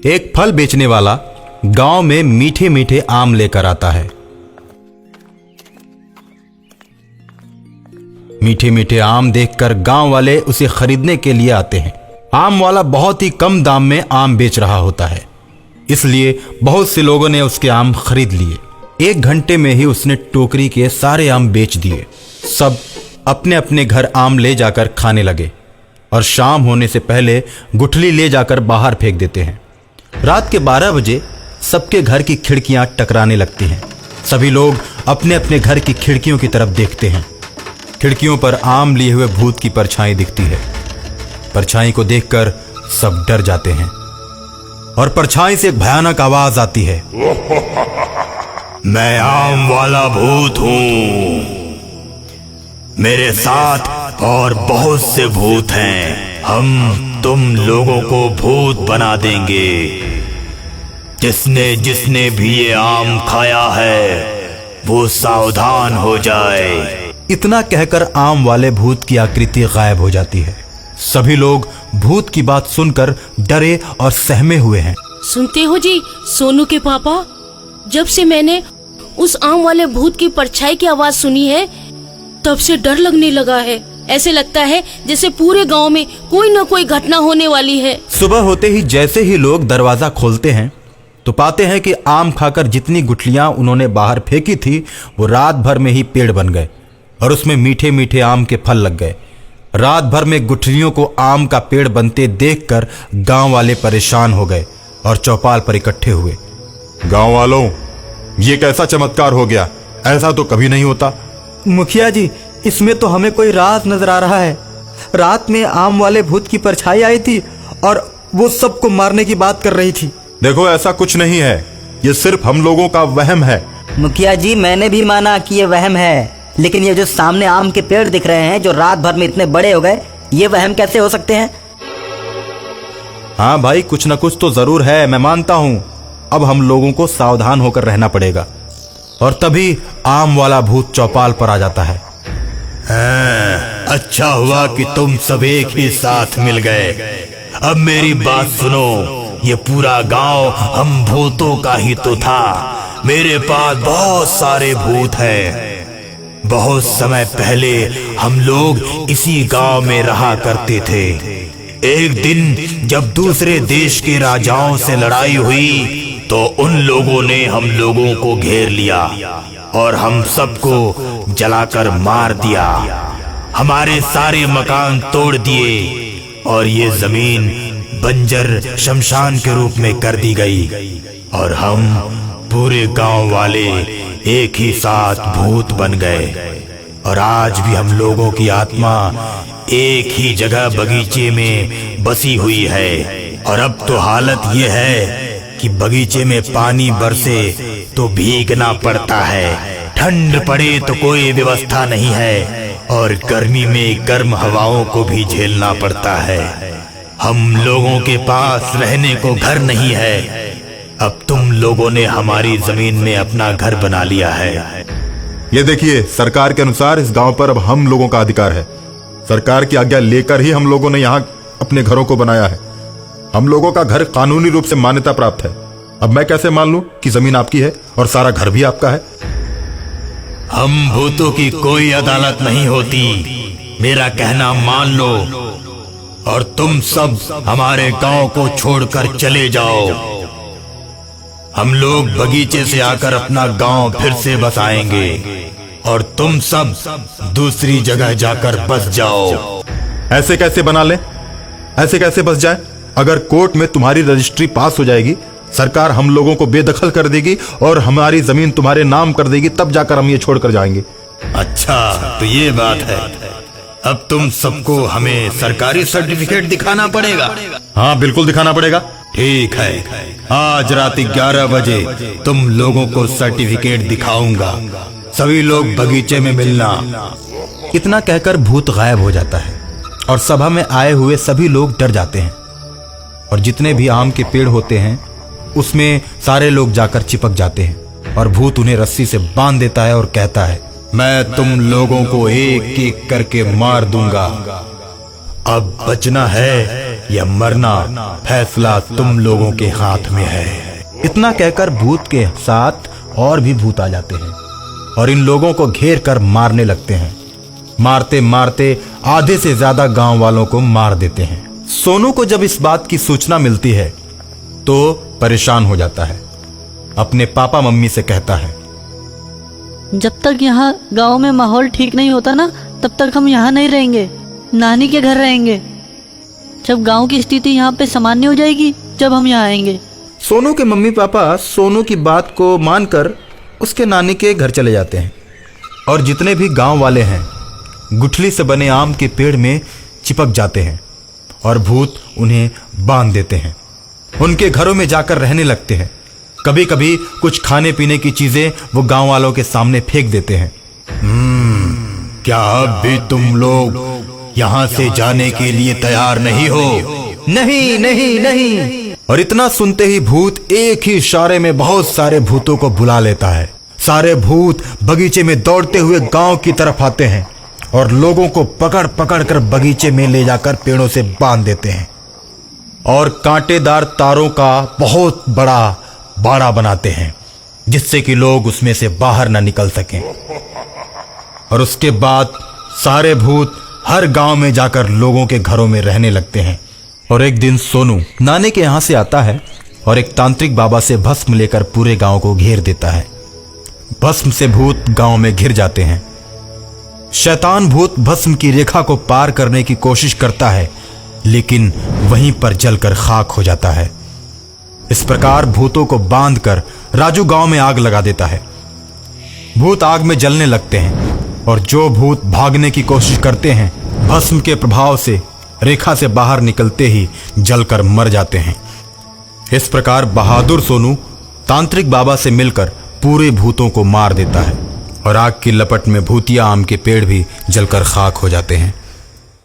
एक फल बेचने वाला गांव में मीठे मीठे आम लेकर आता है। मीठे मीठे आम देखकर गांव वाले उसे खरीदने के लिए आते हैं। आम वाला बहुत ही कम दाम में आम बेच रहा होता है, इसलिए बहुत से लोगों ने उसके आम खरीद लिए। 1 घंटे में ही उसने टोकरी के सारे आम बेच दिए। सब अपने अपने घर आम ले जाकर खाने लगे और शाम होने से पहले गुठली ले जाकर बाहर फेंक देते हैं। रात के 12 बजे सबके घर की खिड़कियां टकराने लगती हैं। सभी लोग अपने अपने घर की खिड़कियों की तरफ देखते हैं। खिड़कियों पर आम लिए हुए भूत की परछाई दिखती है। परछाई को देखकर सब डर जाते हैं और परछाई से एक भयानक आवाज आती है, मैं आम वाला भूत हूं। मेरे साथ और बहुत से भूत हैं। हम तुम लोगों को भूत बना देंगे। जिसने जिसने भी ये आम खाया है वो सावधान हो जाए। इतना कहकर आम वाले भूत की आकृति गायब हो जाती है। सभी लोग भूत की बात सुनकर डरे और सहमे हुए हैं। सुनते हो जी सोनू के पापा, जब से मैंने उस आम वाले भूत की परछाई की आवाज सुनी है तब से डर लगने लगा है। ऐसे लगता है जैसे पूरे गांव में कोई न कोई घटना होने वाली है। सुबह होते ही जैसे ही लोग दरवाजा खोलते हैं तो पाते हैं कि आम खाकर जितनी गुठलियां उन्होंने बाहर फेंकी थी वो रात भर में ही पेड़ बन गए और उसमें मीठे मीठे आम के फल लग गए। रात भर में गुठलियों को आम का पेड़ बनते देखकर गांव वाले परेशान हो गए और चौपाल पर इकट्ठे हुए। गांव वालों, ये कैसा चमत्कार हो गया? ऐसा तो कभी नहीं होता। मुखिया जी, इसमें तो हमें कोई राज नजर आ रहा है। रात में आम वाले भूत की परछाई आई थी और वो सबको मारने की बात कर रही थी। देखो, ऐसा कुछ नहीं है, ये सिर्फ हम लोगों का वहम है। मुखिया जी, मैंने भी माना कि ये वहम है, लेकिन ये जो सामने आम के पेड़ दिख रहे हैं जो रात भर में इतने बड़े हो गए, ये वहम कैसे हो सकते हैं? हाँ भाई, कुछ न कुछ तो जरूर है, मैं मानता हूं। अब हम लोगों को सावधान होकर रहना पड़ेगा। और तभी आम वाला भूत चौपाल पर आ जाता है। अच्छा हुआ कि तुम सब एक ही साथ मिल गए। अब मेरी बात सुनो, ये पूरा गांव हम भूतों का ही तो था। मेरे पास बहुत सारे भूत हैं। बहुत समय पहले हम लोग इसी गांव में रहा करते थे। एक दिन जब दूसरे देश के राजाओं से लड़ाई हुई तो उन लोगों ने हम लोगों को घेर लिया और हम सबको जलाकर मार दिया। हमारे सारे मकान तोड़ दिए और ये जमीन बंजर शमशान के रूप में कर दी गई और हम पूरे गांव वाले एक ही साथ भूत बन गए। और आज भी हम लोगों की आत्मा एक ही जगह बगीचे में बसी हुई है। और अब तो हालत ये है कि बगीचे में पानी बरसे तो भीगना पड़ता है, ठंड पड़े तो कोई व्यवस्था नहीं है और गर्मी में गर्म हवाओं को भी झेलना पड़ता है। हम लोगों के पास रहने को घर नहीं है। अब तुम लोगों ने हमारी जमीन में अपना घर बना लिया है। ये देखिए, सरकार के अनुसार इस गांव पर अब हम लोगों का अधिकार है। सरकार की आज्ञा लेकर ही हम लोगों ने यहाँ अपने घरों को बनाया है। हम लोगों का घर कानूनी रूप से मान्यता प्राप्त है। अब मैं कैसे मान लूं कि जमीन आपकी है और सारा घर भी आपका है? हम भूतों की कोई अदालत नहीं होती, मेरा कहना मान लो और तुम सब हमारे गांव को छोड़कर चले जाओ। हम लोग बगीचे से आकर अपना गांव फिर से बसाएंगे और तुम सब दूसरी जगह जाकर बस जाओ। ऐसे कैसे बना लें? ऐसे कैसे बस जाए? अगर कोर्ट में तुम्हारी रजिस्ट्री पास हो जाएगी, सरकार हम लोगों को बेदखल कर देगी और हमारी जमीन तुम्हारे नाम कर देगी, तब जाकर हम ये छोड़कर जाएंगे। अच्छा, तो ये बात है। अब तुम सबको हमें सरकारी सर्टिफिकेट दिखाना पड़ेगा। हाँ, बिल्कुल दिखाना पड़ेगा। ठीक है, आज रात 11 बजे तुम लोगों को सर्टिफिकेट दिखाऊंगा। सभी लोग बगीचे में मिलना। इतना कहकर भूत गायब हो जाता है और सभा में आए हुए सभी लोग डर जाते हैं और जितने भी आम के पेड़ होते हैं उसमें सारे लोग जाकर चिपक जाते हैं और भूत उन्हें रस्सी से बांध देता है और कहता है, मैं तुम लोगों को एक एक करके मार दूंगा। अब बचना है या मरना, फैसला तुम लोगों के हाथ में है। इतना कहकर भूत के साथ और भी भूत आ जाते हैं और इन लोगों को घेर कर मारने लगते हैं। मारते मारते आधे से ज्यादा गांव वालों को मार देते हैं। सोनू को जब इस बात की सूचना मिलती है तो परेशान हो जाता है। अपने पापा मम्मी से कहता है, जब तक यहाँ गांव में माहौल ठीक नहीं होता ना, तब तक हम यहाँ नहीं रहेंगे, नानी के घर रहेंगे। जब गांव की स्थिति यहाँ पे सामान्य हो जाएगी, जब हम यहाँ आएंगे। सोनू के मम्मी पापा सोनू की बात को मानकर उसके नानी के घर चले जाते हैं और जितने भी गांव वाले हैं गुठली से बने आम के पेड़ में चिपक जाते हैं और भूत उन्हें बांध देते हैं। उनके घरों में जाकर रहने लगते हैं। कभी कभी कुछ खाने पीने की चीजें वो गांव वालों के सामने फेंक देते हैं। क्या अब भी तुम लोग यहाँ से जाने के लिए तैयार नहीं हो? नहीं नहीं नहीं। और इतना सुनते ही भूत एक ही इशारे में बहुत सारे भूतों को बुला लेता है। सारे भूत बगीचे में दौड़ते हुए गांव की तरफ आते हैं और लोगों को पकड़ पकड़ कर बगीचे में ले जाकर पेड़ों से बांध देते हैं और कांटेदार तारों का बहुत बड़ा बाड़ा बनाते हैं जिससे कि लोग उसमें से बाहर ना निकल सकें। और उसके बाद सारे भूत हर गांव में जाकर लोगों के घरों में रहने लगते हैं। और एक दिन सोनू नानी के यहां से आता है और एक तांत्रिक बाबा से भस्म लेकर पूरे गांव को घेर देता है। भस्म से भूत गांव में घिर जाते हैं। शैतान भूत भस्म की रेखा को पार करने की कोशिश करता है लेकिन वहीं पर जलकर खाक हो जाता है। इस प्रकार भूतों को बांधकर राजू गांव में आग लगा देता है। भूत आग में जलने लगते हैं और जो भूत भागने की कोशिश करते हैं भस्म के प्रभाव से रेखा से बाहर निकलते ही जलकर मर जाते हैं। इस प्रकार बहादुर सोनू तांत्रिक बाबा से मिलकर पूरे भूतों को मार देता है और आग की लपट में भूतिया आम के पेड़ भी जलकर खाक हो जाते हैं।